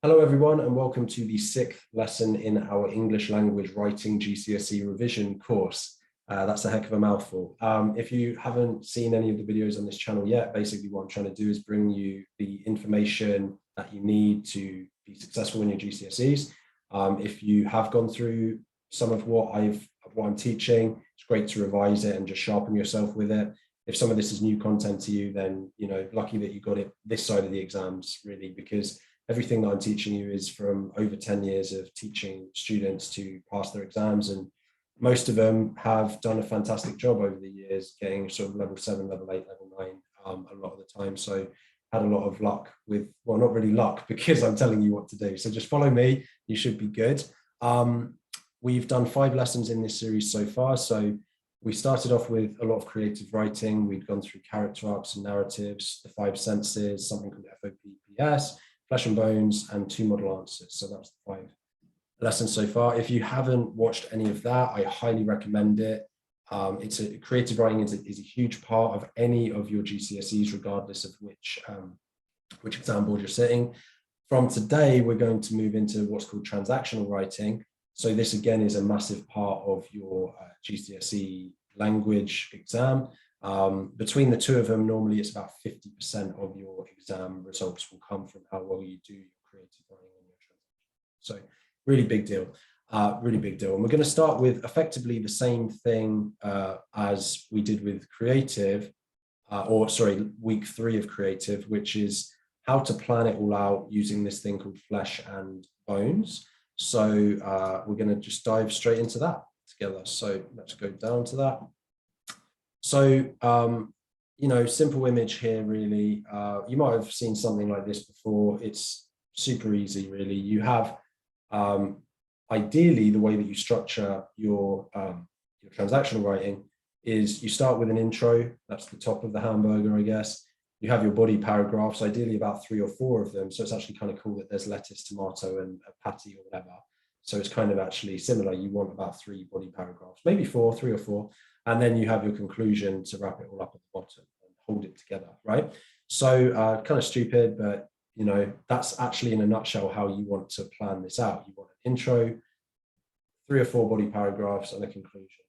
Hello everyone and welcome to the sixth lesson in our English language writing GCSE revision course. That's a heck of a mouthful. If you haven't seen any of the videos on this channel yet, basically what I'm trying to do is bring you the information that you need to be successful in your GCSEs. If you have gone through some of what I'm teaching, it's great to revise it and just sharpen yourself with it. If some of this is new content to you, then lucky that you got it this side of the exams, really, because everything that I'm teaching you is from over 10 years of teaching students to pass their exams, and most of them have done a fantastic job over the years, getting sort of level 7, level 8, level 9 a lot of the time. So had a lot of luck with, well, not really luck, because I'm telling you what to do. So just follow me, you should be good. We've done 5 lessons in this series so far. So we started off with a lot of creative writing. We'd gone through character arcs and narratives, the 5 senses, something called FOPPS, flesh and bones, and 2 model answers. So that was the 5 lessons so far. If you haven't watched any of that, I highly recommend it. Creative writing is a huge part of any of your GCSEs, regardless of which exam board you're sitting. From today, we're going to move into what's called transactional writing. So this again is a massive part of your GCSE language exam. Between the 2 of them, normally it's about 50% of your exam results will come from how well you do your creative writing and your transaction. So really big deal, really big deal. And we're going to start with effectively the same thing as we did with creative, week 3 of creative, which is how to plan it all out using this thing called flesh and bones. So we're going to just dive straight into that together. So let's go down to that. So, simple image here, really. You might have seen something like this before. It's super easy, really. You have, ideally, the way that you structure your transactional writing is you start with an intro. That's the top of the hamburger, I guess. You have your body paragraphs, ideally about 3 or 4 of them. So it's actually kind of cool that there's lettuce, tomato, and a patty or whatever. So it's kind of actually similar. You want about 3 body paragraphs, maybe 4, 3 or 4. And then you have your conclusion to wrap it all up at the bottom and hold it together, right? So kind of stupid, but that's actually in a nutshell how you want to plan this out. You want an intro, 3 or 4 body paragraphs, and a conclusion.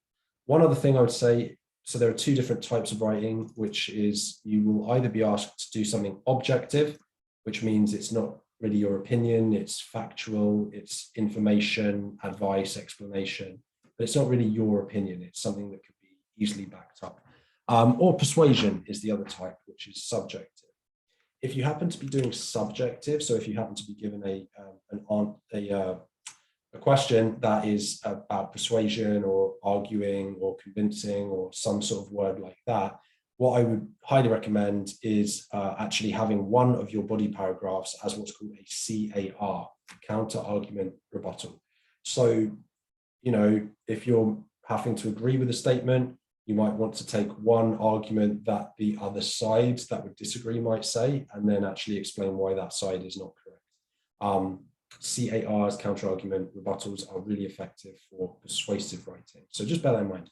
One other thing I would say, so there are 2 different types of writing, which is you will either be asked to do something objective, which means it's not really your opinion, it's factual, it's information, advice, explanation, but it's not really your opinion, it's something that could be easily backed up. Or persuasion is the other type, which is subjective. If you happen to be doing subjective, so if you happen to be given a question that is about persuasion or arguing or convincing or some sort of word like that, what I would highly recommend is actually having one of your body paragraphs as what's called a CAR, counter argument rebuttal. So, if you're having to agree with a statement, you might want to take one argument that the other side that would disagree might say, and then actually explain why that side is not correct. CARs, counter argument rebuttals, are really effective for persuasive writing. So just bear that in mind.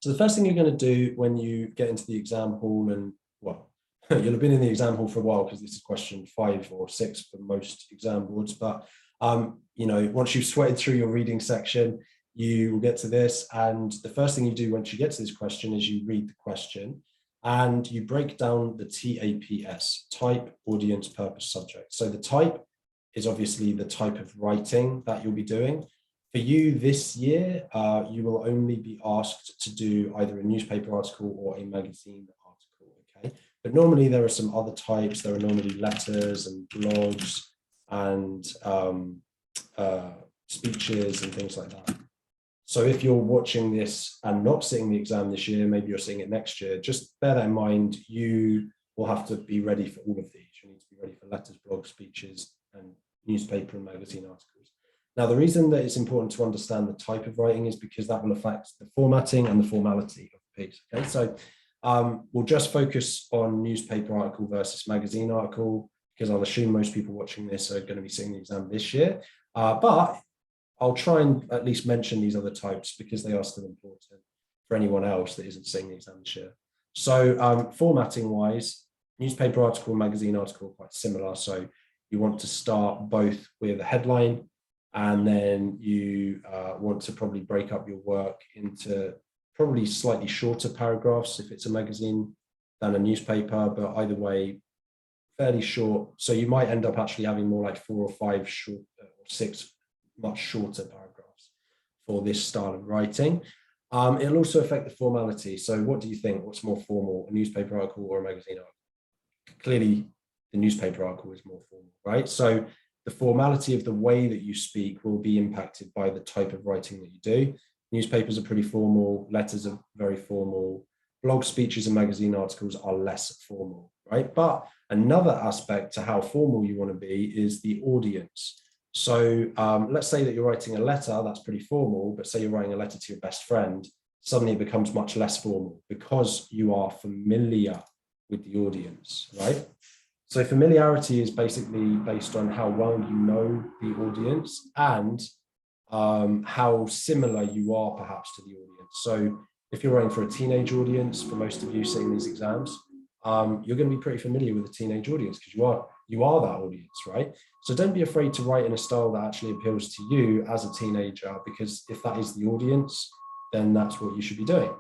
So the first thing you're going to do when you get into the exam hall, and well, you'll have been in the exam hall for a while because this is question 5 or 6 for most exam boards, but once you've sweated through your reading section, you will get to this, and the first thing you do once you get to this question is you read the question and you break down the TAPS, type, audience, purpose, subject. So the type is obviously the type of writing that you'll be doing. For you this year, you will only be asked to do either a newspaper article or a magazine article, okay? But normally there are some other types. There are normally letters and blogs and speeches and things like that. So if you're watching this and not sitting the exam this year, maybe you're seeing it next year, just bear that in mind. You will have to be ready for all of these. You need to be ready for letters, blogs, speeches, and newspaper and magazine articles. Now, the reason that it's important to understand the type of writing is because that will affect the formatting and the formality of the piece. Okay, so we'll just focus on newspaper article versus magazine article, because I'll assume most people watching this are going to be sitting the exam this year. But I'll try and at least mention these other types because they are still important for anyone else that isn't sitting the exam this year. So formatting wise, newspaper article, magazine article, quite similar. So you want to start both with a headline, and then you want to probably break up your work into probably slightly shorter paragraphs if it's a magazine than a newspaper, but either way, fairly short. So you might end up actually having more like 4 or 5 short or 6 much shorter paragraphs for this style of writing. It'll also affect the formality. So what do you think? What's more formal, a newspaper article or a magazine article? Clearly, the newspaper article is more formal, right? So the formality of the way that you speak will be impacted by the type of writing that you do. Newspapers are pretty formal, letters are very formal, blog speeches and magazine articles are less formal, right? But another aspect to how formal you want to be is the audience. So let's say that you're writing a letter, that's pretty formal, but say you're writing a letter to your best friend, suddenly it becomes much less formal because you are familiar with the audience, right? So familiarity is basically based on how well you know the audience and how similar you are perhaps to the audience. So if you're writing for a teenage audience, for most of you sitting these exams, you're going to be pretty familiar with the teenage audience because you are that audience, right? So don't be afraid to write in a style that actually appeals to you as a teenager, because if that is the audience, then that's what you should be doing.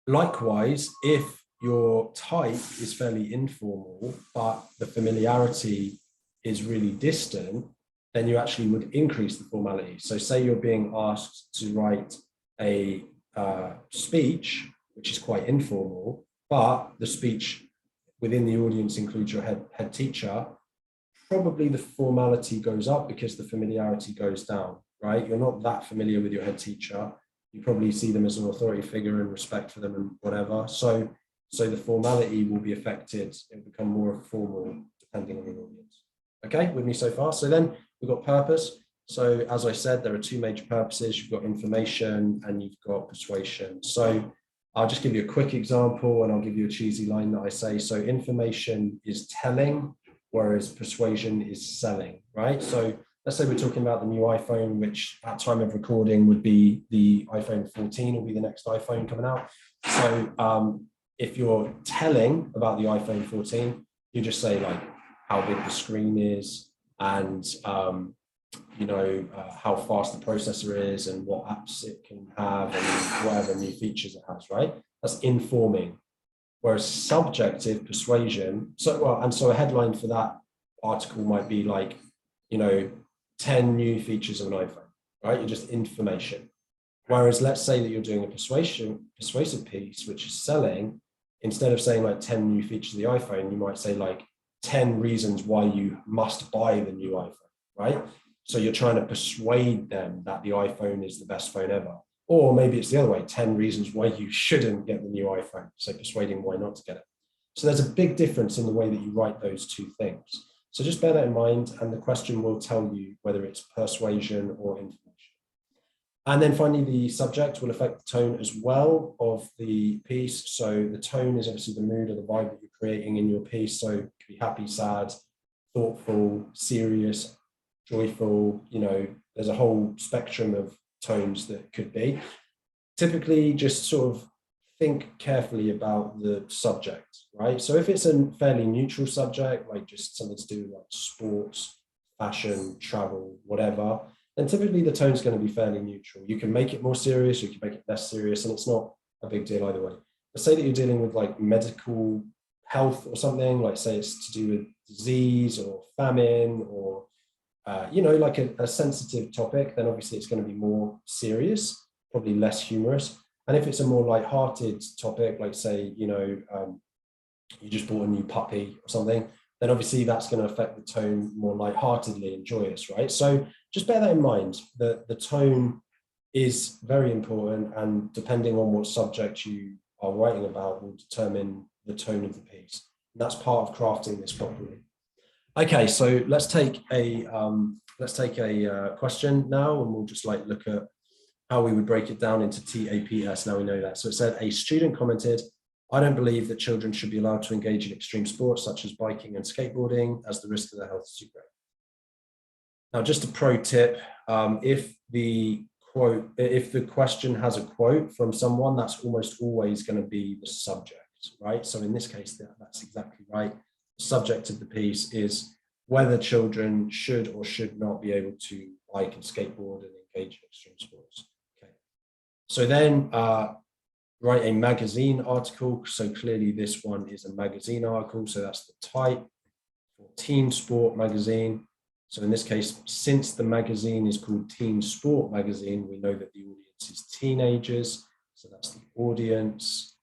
Likewise, if your type is fairly informal, but the familiarity is really distant, then you actually would increase the formality. So say you're being asked to write a speech, which is quite informal, but the speech within the audience includes your head teacher, probably the formality goes up because the familiarity goes down, right? You're not that familiar with your head teacher. You probably see them as an authority figure and respect for them and whatever. So the formality will be affected. It'll become more formal depending on the audience. Okay, with me so far? So then we've got purpose. So as I said, there are 2 major purposes. You've got information and you've got persuasion. So I'll just give you a quick example and I'll give you a cheesy line that I say. So information is telling, whereas persuasion is selling, right? So let's say we're talking about the new iPhone, which at time of recording would be the iPhone 14 will be the next iPhone coming out. So if you're telling about the iPhone 14, you just say like how big the screen is and how fast the processor is and what apps it can have and whatever new features it has, right? That's informing. Whereas subjective persuasion, so a headline for that article might be like, 10 new features of an iPhone, right? You're just information. Whereas let's say that you're doing a persuasive piece, which is selling, instead of saying like 10 new features of the iPhone, you might say like 10 reasons why you must buy the new iPhone, right? So you're trying to persuade them that the iPhone is the best phone ever. Or maybe it's the other way, 10 reasons why you shouldn't get the new iPhone. So persuading why not to get it. So there's a big difference in the way that you write those 2 things. So just bear that in mind, and the question will tell you whether it's persuasion or information. And then finally, the subject will affect the tone as well of the piece. So the tone is obviously the mood or the vibe that you're creating in your piece. So it could be happy, sad, thoughtful, serious, joyful. There's a whole spectrum of tones that could be. Typically, just sort of think carefully about the subject, right? So if it's a fairly neutral subject, like just something to do with like sports, fashion, travel, whatever, then typically the tone is going to be fairly neutral. You can make it more serious, you can make it less serious, and it's not a big deal either way. But say that you're dealing with like medical health or something, like say it's to do with disease or famine or, like a sensitive topic, then obviously it's going to be more serious, probably less humorous. And if it's a more light-hearted topic, like say, you just bought a new puppy or something, then obviously that's going to affect the tone more light-heartedly and joyous, right? So just bear that in mind, that the tone is very important, and depending on what subject you are writing about will determine the tone of the piece. And that's part of crafting this properly. Okay, so let's take a question now, and we'll just like look at how we would break it down into TAPS. Now we know that. So it said, a student commented, I don't believe that children should be allowed to engage in extreme sports such as biking and skateboarding, as the risk to their health is too great. Now, just a pro tip, if the question has a quote from someone, that's almost always going to be the subject, right? So in this case, that's exactly right. Subject of the piece is whether children should or should not be able to bike and skateboard and engage in extreme sports. Okay. So then write a magazine article. So clearly this one is a magazine article. So that's the type for Teen Sport magazine. So in this case, since the magazine is called Teen Sport magazine, we know that the audience is teenagers. So that's the audience.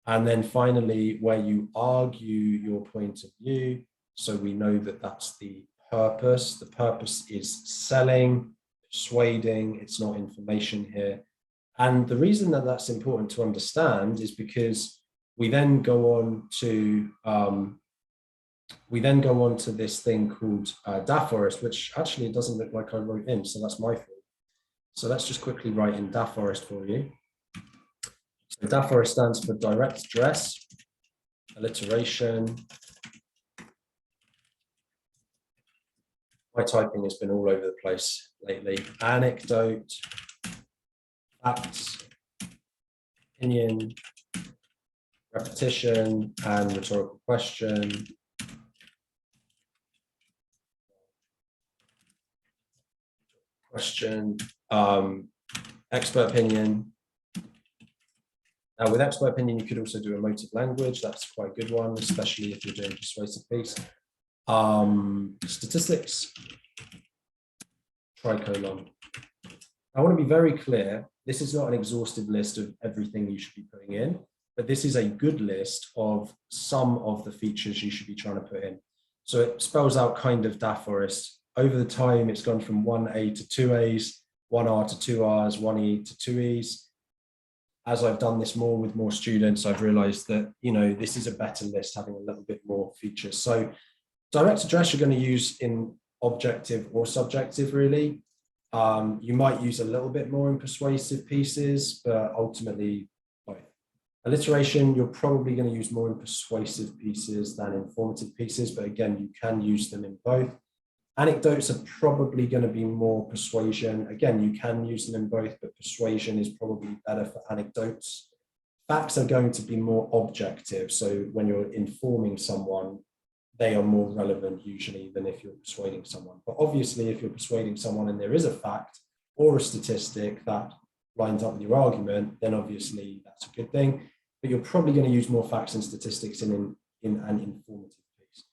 And then finally, where you argue your point of view. So we know that that's the purpose. The purpose is selling, persuading. It's not information here. And the reason that that's important to understand is because we then go on to this thing called DAForest, which actually it doesn't look like I wrote in, so that's my fault. So let's just quickly write in DAForest for you. So DAForest stands for direct address, alliteration. My typing has been all over the place lately. Anecdote, facts, opinion, repetition, and rhetorical question. Expert opinion. Now with expert opinion, you could also do emotive language. That's quite a good one, especially if you're doing persuasive piece. Statistics, tricolon. I want to be very clear. This is not an exhaustive list of everything you should be putting in, but this is a good list of some of the features you should be trying to put in. So it spells out kind of DAForest. Over the time, it's gone from 1A to 2A's, 1R to 2R's, 1E to 2E's. As I've done this more with more students, I've realized that, you know, this is a better list, having a little bit more features. So direct address you're going to use in objective or subjective, really. You might use a little bit more in persuasive pieces, but ultimately both. Alliteration, you're probably going to use more in persuasive pieces than informative pieces, but again, you can use them in both. Anecdotes are probably going to be more persuasion. Again, you can use them in both, but persuasion is probably better for anecdotes. Facts are going to be more objective. So when you're informing someone, they are more relevant usually than if you're persuading someone. But obviously, if you're persuading someone and there is a fact or a statistic that lines up with your argument, then obviously that's a good thing. But you're probably going to use more facts and statistics in an informative piece.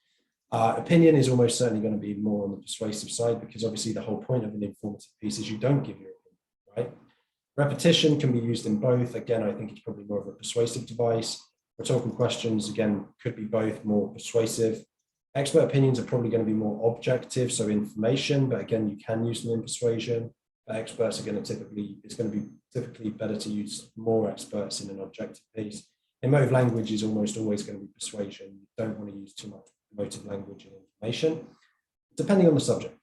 Opinion is almost certainly going to be more on the persuasive side, because obviously the whole point of an informative piece is you don't give your opinion, right? Repetition can be used in both. Again, I think it's probably more of a persuasive device. Rhetorical questions, again, could be both more persuasive. Expert opinions are probably going to be more objective, so information, but again, you can use them in persuasion. But experts are going to it's going to be typically better to use more experts in an objective piece. Emotive language is almost always going to be persuasion. You don't want to use too much emotive language and information, depending on the subject.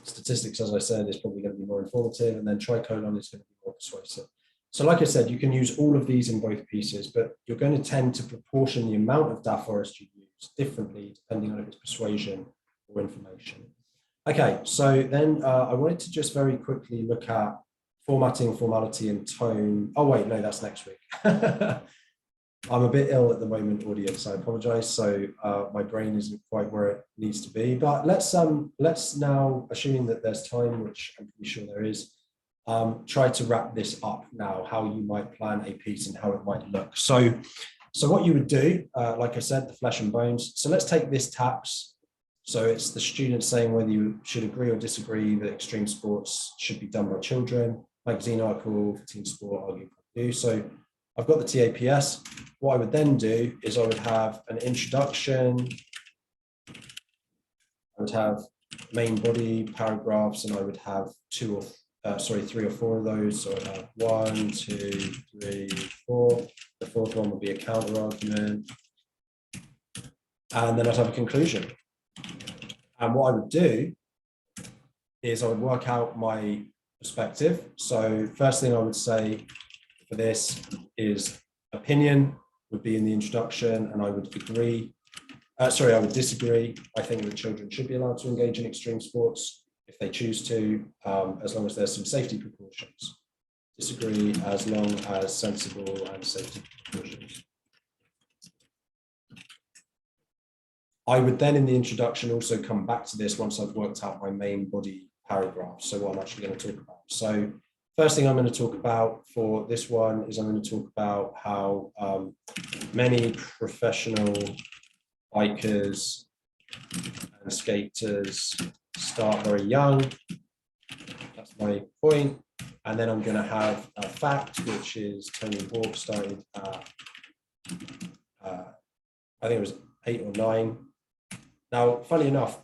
Statistics, as I said, is probably going to be more informative, and then tricolon is going to be more persuasive. So like I said, you can use all of these in both pieces, but you're going to tend to proportion the amount of DAForest you use differently depending on if it's persuasion or information. Okay, so then I wanted to just very quickly look at formatting, formality, and tone. Oh wait, no, that's next week. I'm a bit ill at the moment, audience. I apologize. So my brain isn't quite where it needs to be. But let's now, assuming that there's time, which I'm pretty sure there is, try to wrap this up now, how you might plan a piece and how it might look. So what you would do, like I said, the flesh and bones. So let's take this TAPS. So it's the students saying whether you should agree or disagree that extreme sports should be done by children. Magazine article for Teen Sport, argue for you. So I've got the TAPS. What I would then do is I would have an introduction. I would have main body paragraphs, and I would have three or four of those. So I'd have 1, 2, 3, 4. The fourth one would be a counter argument. And then I'd have a conclusion. And what I would do is I would work out my perspective. So first thing I would say for this is opinion would be in the introduction, and I would agree. I would disagree. I think that children should be allowed to engage in extreme sports if they choose to, as long as there's some safety precautions. Disagree as long as sensible and safety precautions. I would then in the introduction also come back to this once I've worked out my main body paragraph. So what I'm actually going to talk about. So first thing I'm going to talk about for this one is I'm going to talk about how many professional bikers and skaters start very young. That's my point. And then I'm going to have a fact, which is Tony Hawk started at, I think it was 8 or 9. Now, funny enough,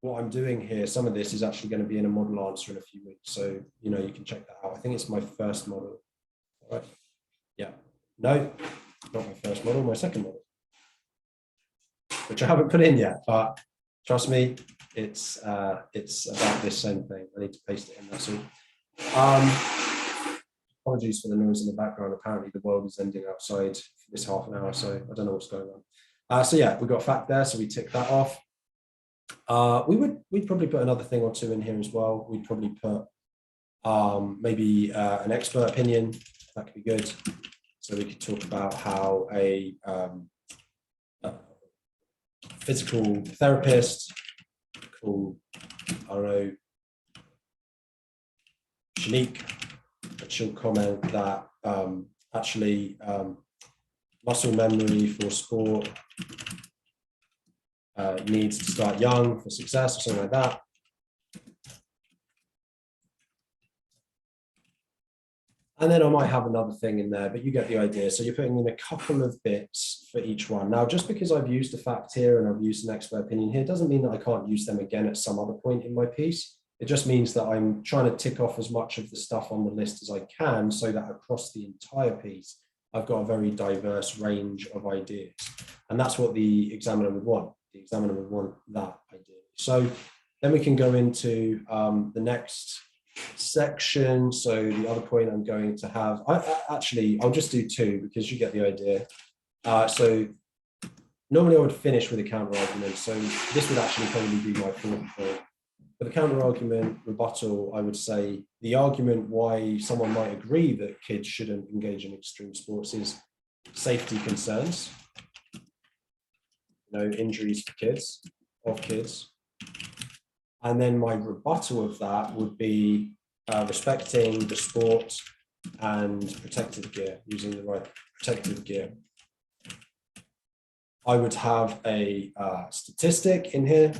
what I'm doing here, some of this is actually going to be in a model answer in a few weeks. So, you know, you can check that out. I think it's my first model. All right. Yeah. No, not my first model, my second model, which I haven't put in yet, but trust me, it's about this same thing. I need to paste it in, that's all. Apologies for the noise in the background. Apparently the world is ending outside for this half an hour, so I don't know what's going on. So yeah, we've got a fact there, so we tick that off. We'd probably put another thing or two in here as well. We'd probably put maybe an expert opinion. That could be good. So we could talk about how a physical therapist called, I don't know, Shanique, she'll comment that actually muscle memory for sport needs to start young for success or something like that. And then I might have another thing in there, but you get the idea. So you're putting in a couple of bits for each one. Now, just because I've used a fact here and I've used an expert opinion here, doesn't mean that I can't use them again at some other point in my piece. It just means that I'm trying to tick off as much of the stuff on the list as I can so that across the entire piece, I've got a very diverse range of ideas. And that's what the examiner would want. The examiner would want that idea. So then we can go into the next section. So the other point I'm going to have, I'll just do 2 because you get the idea. So normally I would finish with a counter argument. So this would actually probably be my 4th point. For the counter argument, rebuttal, I would say the argument why someone might agree that kids shouldn't engage in extreme sports is safety concerns. You know, injuries for kids, of kids. And then my rebuttal of that would be respecting the sport and protective gear, using the right protective gear. I would have a statistic in here.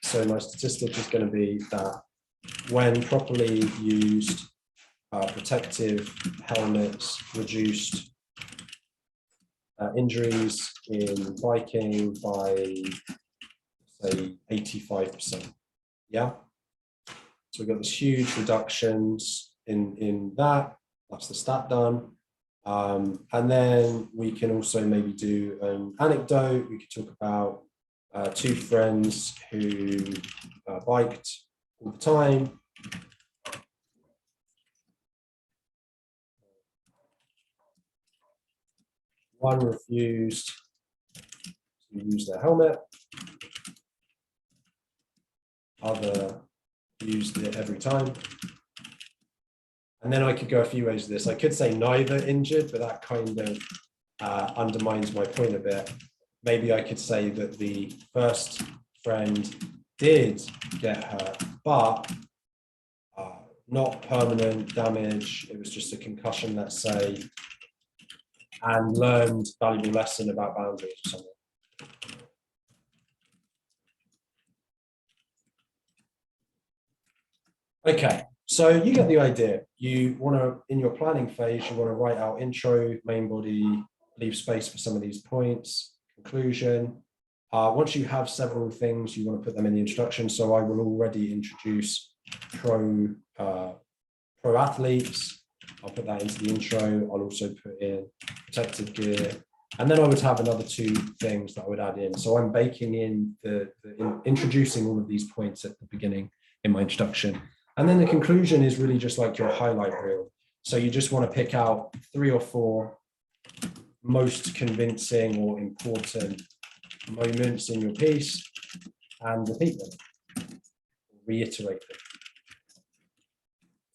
So my statistic is going to be that when properly used, protective helmets reduced injuries in biking by, say, 85%. Yeah. So we've got this huge reductions in that. That's the stat done. And then we can also maybe do an anecdote. We could talk about 2 friends who biked all the time. One refused to use their helmet. Other used it every time. And then I could go a few ways with this. I could say neither injured, but that kind of undermines my point a bit. Maybe I could say that the first friend did get hurt, but not permanent damage. It was just a concussion, let's say, and learned a valuable lesson about boundaries or something. Okay, so you get the idea. You want to, in your planning phase, you want to write out intro, main body, leave space for some of these points, conclusion. Once you have several things, you want to put them in the introduction. So I will already introduce pro athletes. I'll put that into the intro. I'll also put in protective gear. And then I would have another 2 things that I would add in. So I'm baking in introducing all of these points at the beginning in my introduction. And then the conclusion is really just like your highlight reel. So you just want to pick out 3 or 4 most convincing or important moments in your piece and repeat them, reiterate them.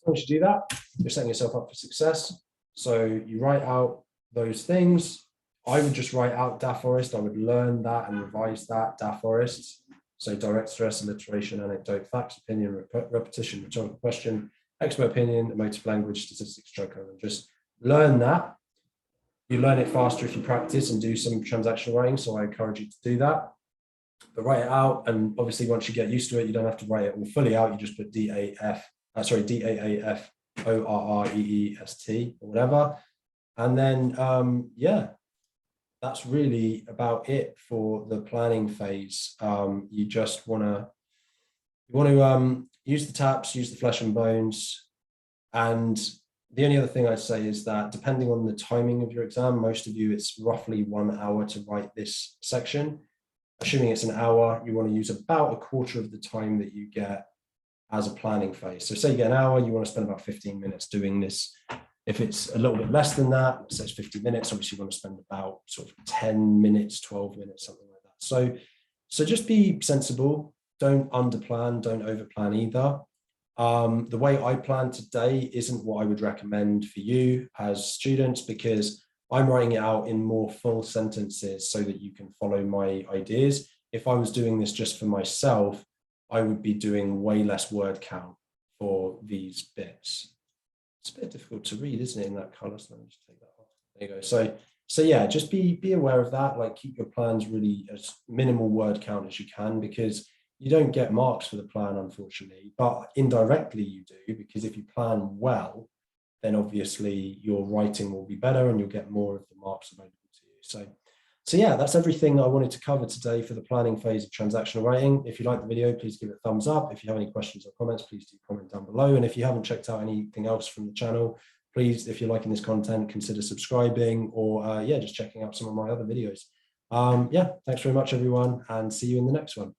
Once you do that, you're setting yourself up for success. So you write out those things. I would just write out Da Forest. I would learn that and revise that Da Forest. So direct stress, alliteration, anecdote, facts, opinion, repetition, rhetorical question, expert opinion, emotive language, statistics, tricolon. Just learn that. You learn it faster if you practice and do some transactional writing. So I encourage you to do that. But write it out. And obviously, once you get used to it, you don't have to write it all fully out. You just put DAAFORREEST or whatever. And then, yeah, that's really about it for the planning phase. You just want to use the taps, use the flesh and bones. And the only other thing I'd say is that depending on the timing of your exam, most of you, it's roughly 1 hour to write this section. Assuming it's an hour, you want to use about a quarter of the time that you get as a planning phase. So say you get an hour, you want to spend about 15 minutes doing this. If it's a little bit less than that, let's say it's 50 minutes, obviously you want to spend about sort of 10 minutes, 12 minutes, something like that. So just be sensible. Don't underplan, don't overplan either. The way I plan today isn't what I would recommend for you as students, because I'm writing it out in more full sentences so that you can follow my ideas. If I was doing this just for myself, I would be doing way less word count for these bits. It's a bit difficult to read, isn't it, in that color? So let me just take that off. There you go. So yeah, just be aware of that. Like, keep your plans really as minimal word count as you can, because you don't get marks for the plan, unfortunately, but indirectly you do, because if you plan well, then obviously your writing will be better and you'll get more of the marks available to you. So yeah, that's everything I wanted to cover today for the planning phase of transactional writing. If you like the video, please give it a thumbs up. If you have any questions or comments, please do comment down below. And if you haven't checked out anything else from the channel, please, if you're liking this content, consider subscribing, or yeah, just checking out some of my other videos. Yeah, thanks very much, everyone, and see you in the next one.